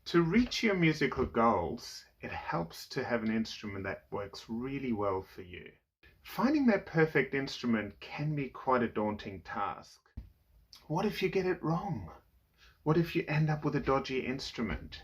To reach your musical goals, it helps to have an instrument that works really well for you. Finding that perfect instrument can be quite a daunting task. What if you get it wrong? What if you end up with a dodgy instrument?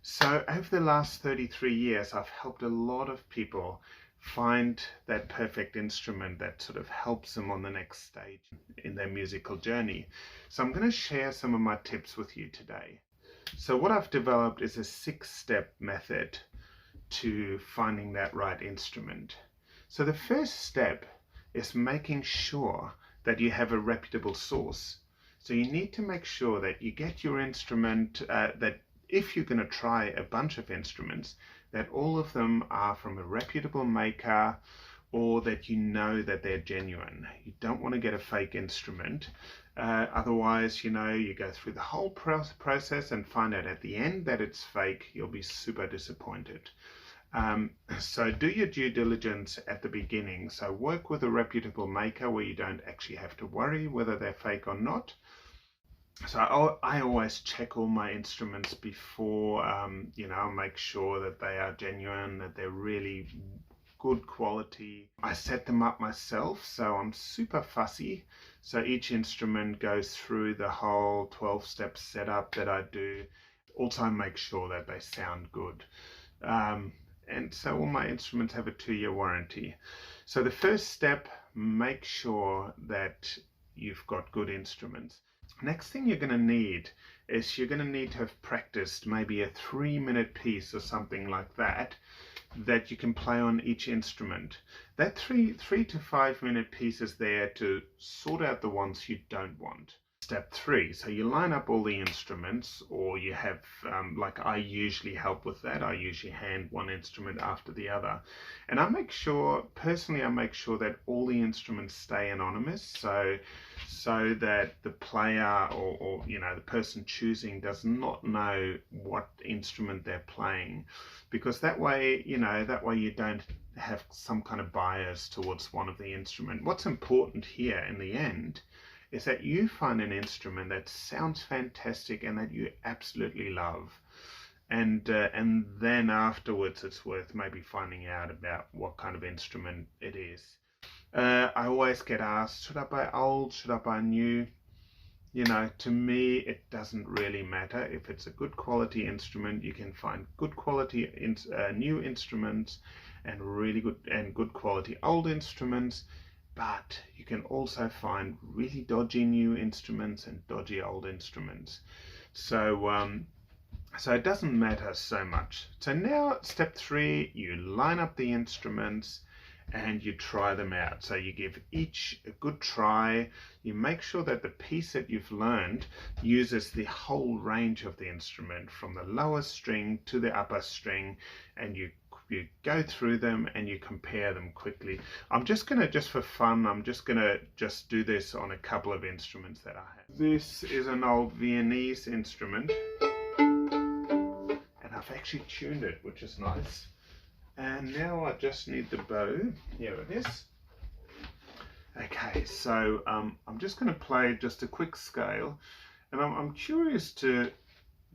So over the last 33 years, I've helped a lot of people find that perfect instrument that sort of helps them on the next stage in their musical journey. So I'm going to share some of my tips with you today. So what I've developed is a 6-step method to finding that right instrument. So the first step is making sure that you have a reputable source. So you need to make sure that you get your instrument, that if you're going to try a bunch of instruments, that all of them are from a reputable maker, or that you know that they're genuine. You don't want to get a fake instrument. Otherwise, you go through the whole process and find out at the end that it's fake. You'll be super disappointed. So do your due diligence at the beginning. So work with a reputable maker where you don't actually have to worry whether they're fake or not. So I always check all my instruments before, make sure that they are genuine, that they're really good quality. I set them up myself, so I'm super fussy. So each instrument goes through the whole 12-step setup that I do. Also, I make sure that they sound good. And so all my instruments have a 2-year warranty. So the first step, make sure that you've got good instruments. Next thing you're going to need is you're going to need to have practiced maybe a 3-minute piece or something like that you can play on each instrument. That 3 to 5 minute piece is there to sort out the ones you don't want. Step 3, so you line up all the instruments, or you have, like I usually help with that, I usually hand one instrument after the other. And I make sure that all the instruments stay anonymous, so that the player or the person choosing does not know what instrument they're playing, because that way you don't have some kind of bias towards one of the instrument. What's important here in the end is that you find an instrument that sounds fantastic and that you absolutely love, and then afterwards it's worth maybe finding out about what kind of instrument it is. I always get asked, should I buy old, should I buy new? To me it doesn't really matter. If it's a good quality instrument, you can find good quality new instruments and really good quality old instruments. But you can also find really dodgy new instruments and dodgy old instruments. So it doesn't matter so much. So now step 3, you line up the instruments and you try them out. So you give each a good try. You make sure that the piece that you've learned uses the whole range of the instrument, from the lowest string to the upper string, and you go through them and you compare them quickly. Just for fun, I'm just gonna do this on a couple of instruments that I have. This is an old Viennese instrument, and I've actually tuned it, which is nice. And now I just need the bow. Here it is. Okay, so I'm just going to play just a quick scale, and I'm curious to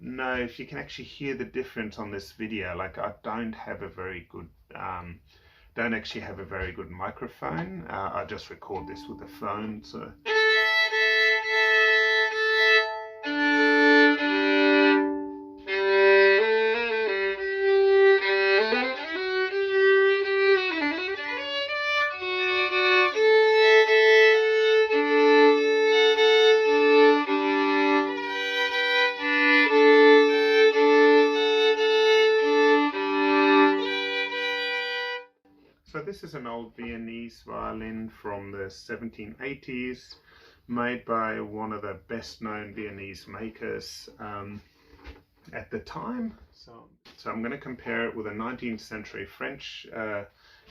know if you can actually hear the difference on this video. Like, I don't have a very good microphone. I just record this with a phone, so. So this is an old Viennese violin from the 1780s, made by one of the best known Viennese makers at the time. So I'm going to compare it with a 19th century French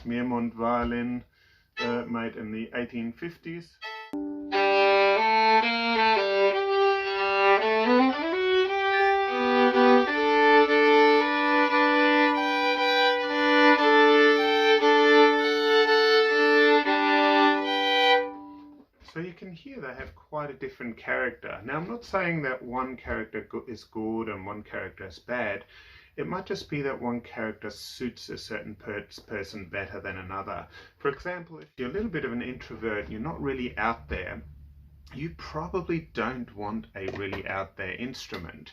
Myrmont violin made in the 1850s. So you can hear they have quite quite a different character. Now, I'm not saying that one character is good and one character is bad. It might just be that one character suits a certain person better than another. For example, if you're a little bit of an introvert, you're not really out there, you probably don't want a really out there instrument.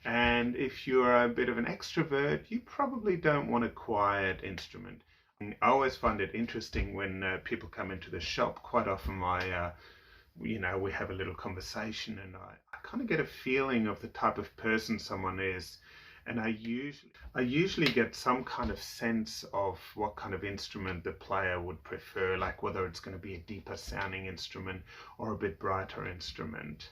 And if you're a bit of an extrovert, you probably don't want a quiet instrument. I always find it interesting when people come into the shop. Quite often we have a little conversation, and I kind of get a feeling of the type of person someone is. And I usually get some kind of sense of what kind of instrument the player would prefer, like whether it's going to be a deeper sounding instrument or a bit brighter instrument.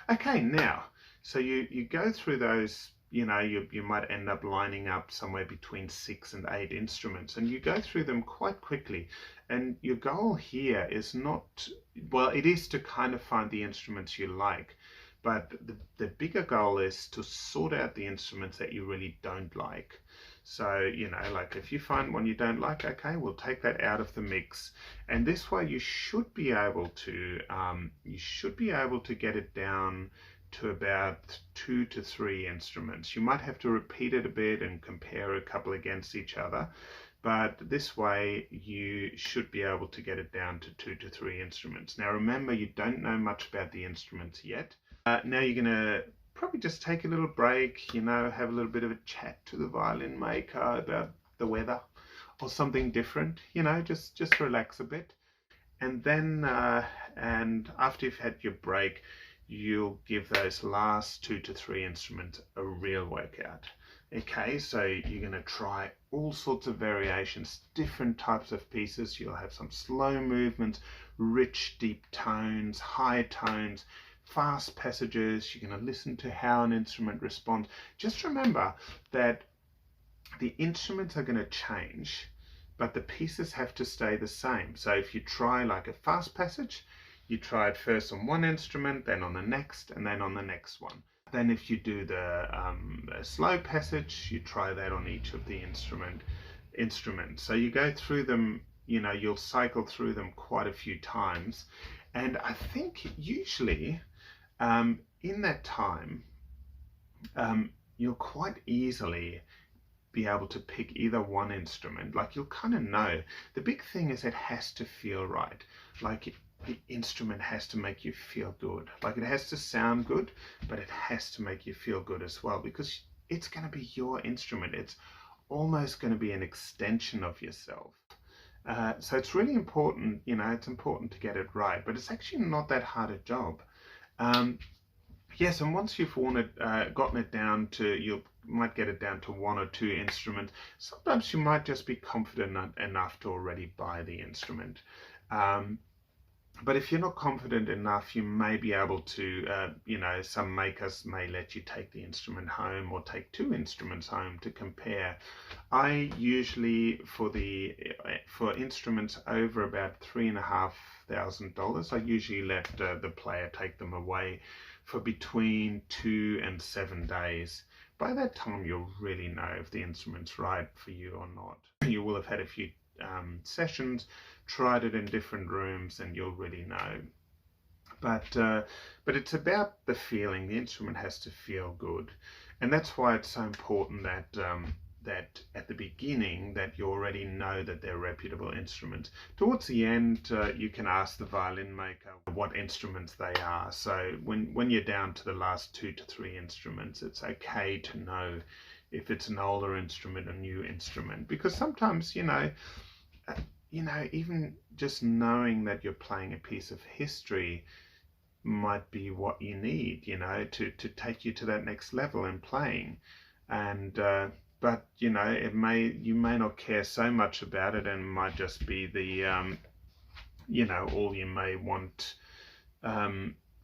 Okay, now, so you go through those, you might end up lining up somewhere between 6 and 8 instruments, and you go through them quite quickly. And your goal here is not, well, it is to kind of find the instruments you like, but the bigger goal is to sort out the instruments that you really don't like. So, like if you find one you don't like, okay, we'll take that out of the mix. And this way you should be able to get it down to about 2 to 3 instruments. You might have to repeat it a bit and compare a couple against each other, but this way you should be able to get it down to 2 to 3 instruments. Now remember, you don't know much about the instruments yet. Now you're going to probably just take a little break, have a little bit of a chat to the violin maker about the weather or something different, just relax a bit. And then, and after you've had your break, you'll give those last 2 to 3 instruments a real workout. Okay, so you're going to try all sorts of variations, different types of pieces. You'll have some slow movements, rich, deep tones, high tones, fast passages. You're going to listen to how an instrument responds. Just remember that the instruments are going to change, but the pieces have to stay the same. So if you try like a fast passage, you try it first on one instrument, then on the next, and then on the next one. Then if you do the slow passage, you try that on each of the instruments. So you go through them, you'll cycle through them quite a few times. And I think usually in that time, you'll quite easily be able to pick either one instrument. Like you'll kind of know. The big thing is it has to feel right. Like the instrument has to make you feel good. Like it has to sound good, but it has to make you feel good as well, because it's going to be your instrument. It's almost going to be an extension of yourself. So it's really important, it's important to get it right, but it's actually not that hard a job. Yes, and once you've gotten it down to, you might get it down to 1 or 2 instruments. Sometimes you might just be confident enough to already buy the instrument. But if you're not confident enough, you may be able to, some makers may let you take the instrument home or take 2 instruments home to compare. I usually, for instruments over about $3,500, I usually let the player take them away for between 2 and 7 days. By that time, you'll really know if the instrument's right for you or not. You will have had a few sessions, tried it in different rooms, and you'll really know. But it's about the feeling. The instrument has to feel good, and that's why it's so important that that at the beginning that you already know that they're reputable instruments. Towards the end, you can ask the violin maker what instruments they are. So when you're down to the last 2 to 3 instruments, it's okay to know if it's an older instrument or new instrument, because sometimes even just knowing that you're playing a piece of history might be what you need, to take you to that next level in playing. And but you may not care so much about it, and it might just be the all you may want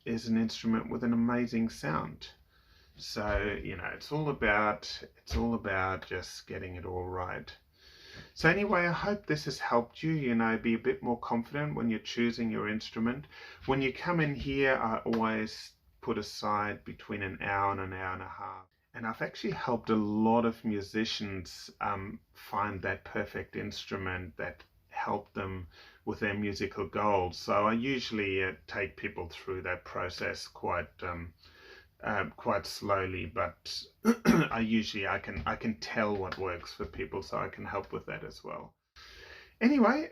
is an instrument with an amazing sound. So it's all about just getting it all right. So anyway, I hope this has helped you, be a bit more confident when you're choosing your instrument. When you come in here, I always put aside between an hour and an hour and a half. And I've actually helped a lot of musicians find that perfect instrument that help them with their musical goals. So I usually take people through that process quite slowly, but I can tell what works for people, so I can help with that as well. Anyway,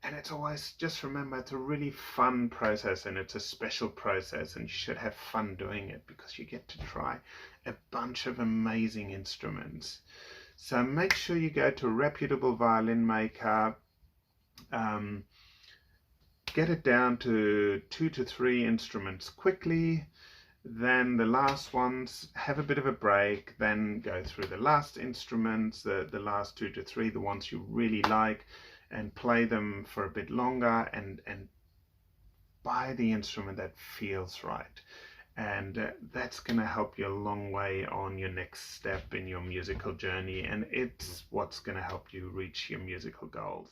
and it's always, just remember, it's a really fun process, and it's a special process, and you should have fun doing it because you get to try a bunch of amazing instruments. So make sure you go to a reputable violin maker. Get it down to 2 to 3 instruments quickly. Then the last ones, have a bit of a break, then go through the last instruments, the last 2 to 3, the ones you really like, and play them for a bit longer, and buy the instrument that feels right. And that's going to help you a long way on your next step in your musical journey, and it's what's going to help you reach your musical goals.